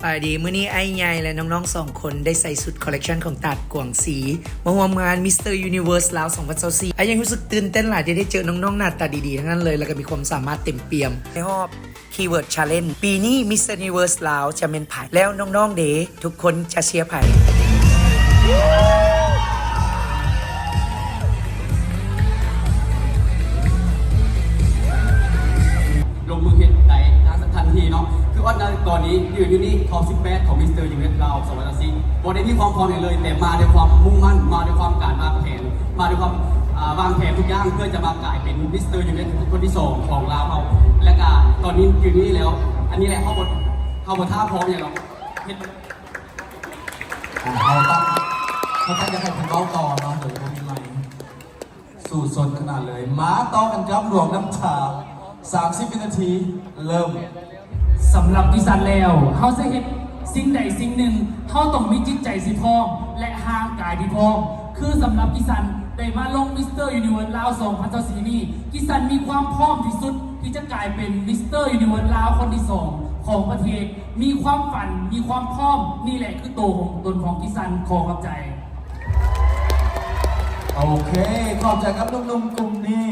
ไปดีมื้อนี้ไอ้ใหญ่และน้องๆ2คนได้ใส่ชุดคอลเลกชันของตัดกวางสีมาร่วมงาน Mr. Universe ลาว2024ไอ้ยังรู้สึกตื่นเต้นหลายที่ได้เจอน้องๆหน้าตาดีๆทั้งนั้นเลยแล้วก็มีความสามารถเต็มเปี่ยมในรอบ Keyword Challenge ปีนี้ Mr. Universe ลาวจะเป็นไผ่แล้วน้องๆเดทุกคนจะเชียร์ไผ่ลงมือเห็นในทันทีเนาะคือว่าก่อนนี้อยู่นี่ท็อป18ของมิสเตอร์ยูเนสเรา2024วันนี้มีความพร้อมเลยแต่มาด้วยความมุ่งมั่นมาด้วยความการวางแผนมาด้วยความวางแผนทุกอย่างเพื่อจะมากลายเป็นมิสเตอร์ยูเนสคนที่2ของเราเอาและก็ตอนนี้อยู่นี่แล้วอันนี้แหละเข้าบทท่าพร้อมอย่างเราเขาตั้งจะให้ผมเล่าต่อเนาะเดี๋ยวผมมีไลน์สู่สนขนาดเลยมาต่อกันครับหลวงน้ำชา30 วินาทีเริ่มสำหรับดิฉันแล้วเขาจะเห็นสิ่งใดสิ่งหนึ่งเขาต้องมีจิตใจสิพร้อมและห่างกายที่พร้อมคือสำหรับดิฉันได้มาลงมิสเตอร์ยูนิเวิร์สลาว2024นี้ดิฉันมีความพร้อมที่สุดที่จะกลายเป็นมิสเตอร์ยูนิเวิร์สลาวคนที่2ของประเทศมีความฝันมีความพร้อมนี่แหละคือตัวของตนของดิฉันขอขอบใจโอเคขอบใจครับนุ่มๆกลุ่มนี้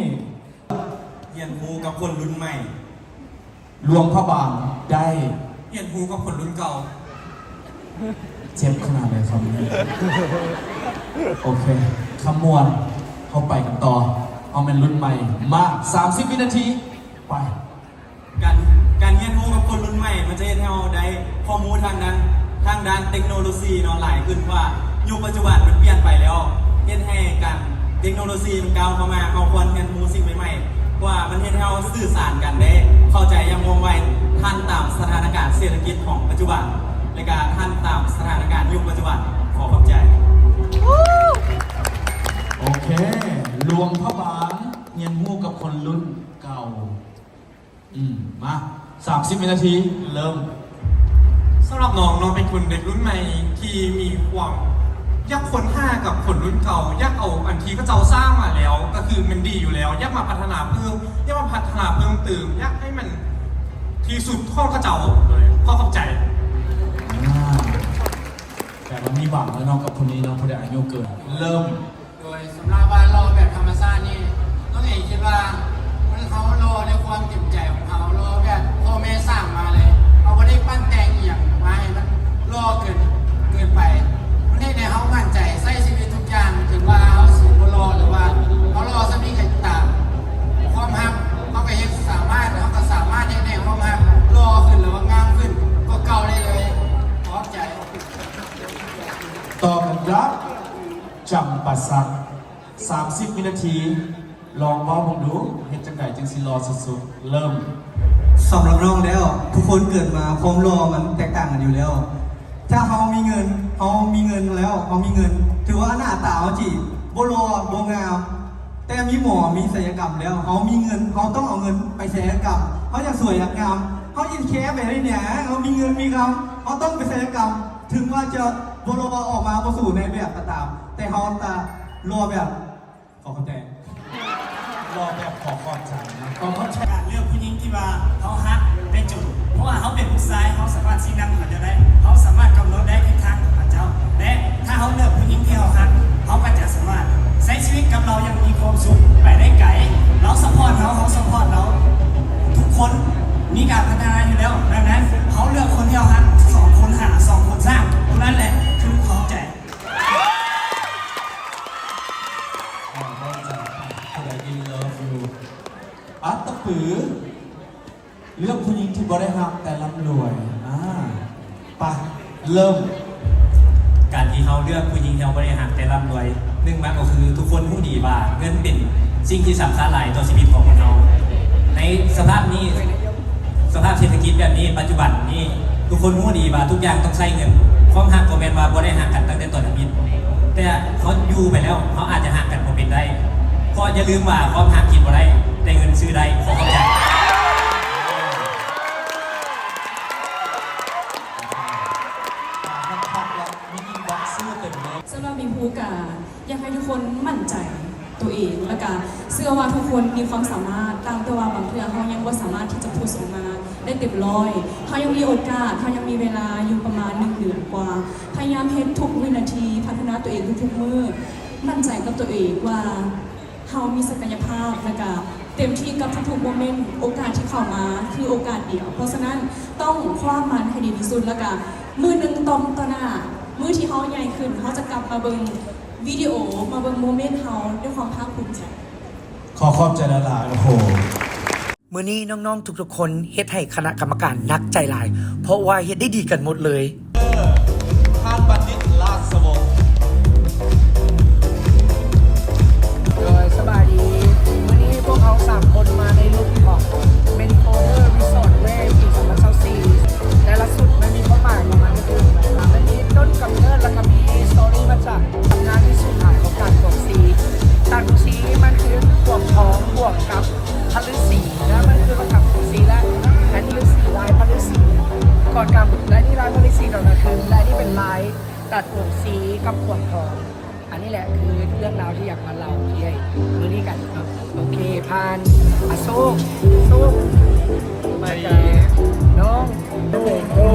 เฮียนฮูกับคนรุ่นใหม่หลวงพระบางได้เฮียนฮูกับคนรุ่นเก่าเจ็บขนาดเลยครับโอเคขมวดเข้าไปกันต่อเอาเป็นรุ่นใหม่มา30 วินาทีไปการเฮียนฮูกับคนรุ่นใหม่มันจะเฮ็ดให้เราได้ข้อมูลทางด้านเทคโนโลยีเนาะหลายขึ้นว่ายุคปัจจุบันมันเปลี่ยนไปแล้วเฮ็ดให้การเทคโนโลยีมันก้าวเข้ามาเราควรเรียนรู้สิ่งใหม่ๆว่ามันเฮ็ดให้เราสื่อสารกันได้เข้าใจอย่างว่องไวทันตามสถานการณ์เศรษฐกิจของปัจจุบันในการทันตามสถานการณ์ยุคปัจจุบันขอขอบใจโอเคหลวงพระบางเงียนหูกับคนรุ่นเก่ามา30 วินาทีเริ่มสำหรับน้องเป็นคนเด็กรุ่นใหม่ที่มีความอยากคนห้ากับคนรุ่นเก่าอยากเอาอันที่พระเจ้าสร้างมาแล้วก็คือมันดีอยู่แล้วอยากมาพัฒนาเพิ่มอยากมาพัฒนาเพิ่มเติมอยากให้มันที่สุดข้อพระเจ้าเลยข้อขอบใจแต่ว่ามีหวังแล้วน้องกับคนนี้น้องผู้ใดอายุเกินเริ่มโดยสำหรับว่ารอแบบธรรมชาตินี่น้องเอกคิดว่าเขารอในความเต็มใจของเขารอแบบพ่อแม่สร้างมาเลยเขาไม่ได้ปั้นแต่งเอียงมาให้มันรอเกินไปมันให้ในเขามั่นใจใส่ชีวิตทุกอย่างถึงว่าเขาสูงรอหรือว่าเขารอสักนิดก็ตามความฮักเขาไปเห็นสามารถเขาก็สามารถในความฮักรอขึ้นหรือว่างามขึ้นก็เก่าได้เลยขอบใจต่อกันครับจำปัสสัก30 วินาทีลองว่าผมดูเห็นจังไก่จึงสิรอสุดๆเริ่มสำหรับน้องแล้วทุกคนเกิดมาความรอมันแตกต่างกันอยู่แล้วถ้าเขามีเงินแล้วเขามีเงินถือว่าหน้าตาเขาจีบรอโบงามแต่มีหมอมีศัลยกรรมแล้วเขามีเงินเขาต้องเอาเงินไปศัลยกรรมเขาอยากสวยอยากงามเขาอินแคร์แบบนี้เนี่ยเขามีเงินมีคำเขาต้องไปศัลยกรรมถึงว่าจะบรอออกมาสู่ในแบบก็ตามแต่เขาตารอแบบขอคำแทนรอแบบขอขอบใจนะขอขอบใจเลือกผู้หญิงที่ว่าเขาฮักได้จุดเพราะว่าเขาเป็นผู้ชายเขาสามารถชี้นำเขาจะได้เขาสามารถกำหนดได้ทิศทางของเจ้าและถ้าเขาเลือกผู้หญิงที่เขาฮักเขาก็จะสามารถใช้ชีวิตกับเราอย่างมีความสุขไปได้ไกลเราซัพพอร์ตเขาซัพพอร์ตเราทุกคนมีการพัฒนาอยู่แล้วดังนั้นเขาเลือกคนที่เขาฮัก2 คนหา2 คนสร้างตรงนั้นแหละคือเขาใจอัตตปือเลือกผู้หญิงที่บริหารแต่ร่ำรวยไปเริ่มการที่เขาเลือกผู้หญิงที่เขาบริหารแต่ร่ำรวยหนึ่งมันก็คือทุกคนผู้ดีว่าเงินเป็นสิ่งที่สำคัญหลายต่อชีวิตของเขาในสภาพนี้สภาพเศรษฐกิจแบบนี้ปัจจุบันนี้ทุกคนผู้ดีว่าทุกอย่างต้องใช้เงินความหักก็เป็นว่าบริหารกันตั้งแต่ต้นชีวิตแต่เขาอยู่ไปแล้วเขาอาจจะหักกันมาเป็นได้ก็อย่าลืมว่าความหักกินบ่ได้แต่เงินซื้อได้ขอเข้าใจสำหรับมีภูกาอยากให้ทุกคนมั่นใจตัวเองและก็เชื่อว่าทุกคนมีความสามารถตามตัวบางเทื่อเขายังว่าสามารถที่จะพูดออกมา ได้เต็มร้อยเขายังมีโอกาสเขายังมีเวลาอยู่ประมาณ1 เดือนกว่าพยายามเฮ็ดทุกวินาทีพัฒนาตัวเองทุกๆมื้อมั่นใจกับตัวเองว่าเขามีศักยภาพและก็เต็มที่กับทุกๆโมเมนต์โอกาสที่เข้ามาคือโอกาสเดียว เพราะฉะนั้นต้องคว้ามันให้ดีที่สุดแล้วก็มือหนึ่งต่อหน้ามือที่เขาใหญ่ขึ้นเขาจะกลับมาเบิ่งวิดีโอมาเบิ่งโมเมนต์เขาด้วยความภาคภูมิใจ ขอขอบใจละลายโอ้โห มื้อนี้น้องๆทุกๆคนเฮ็ดให้คณะกรรมการนักใจหลาย เพราะว่าเฮ็ดได้ดีกันหมดเลย ท่านบัณฑิตราชวงศ์ โดยสบายดีวันนี้พวกเขา3 คนมาในลุคของ Medicoder Resort Wave ปี 2024แต่ละสุดมันมีความหมายของมันก็คือมันมีต้นกำเนิดและก็มีสตอรี่มาจากตำนานที่สูญหายของการกวงซีการกวงซีมันคือกวงทองบวกกับพระฤาษีนะมันคือประทับกวงซีและนี่ฤาษีลายพระฤาษีก่อนกับและนี่ลายพระฤาษีตอนนั้นคือและนี่เป็นลายตัดกวงซีกับกวงทอง อันนี้แหละคือเรื่องราวที่อยากมาเล่าที่ให้มือนี้กันครับโอเคพานโซ่มาจากน้องโอ้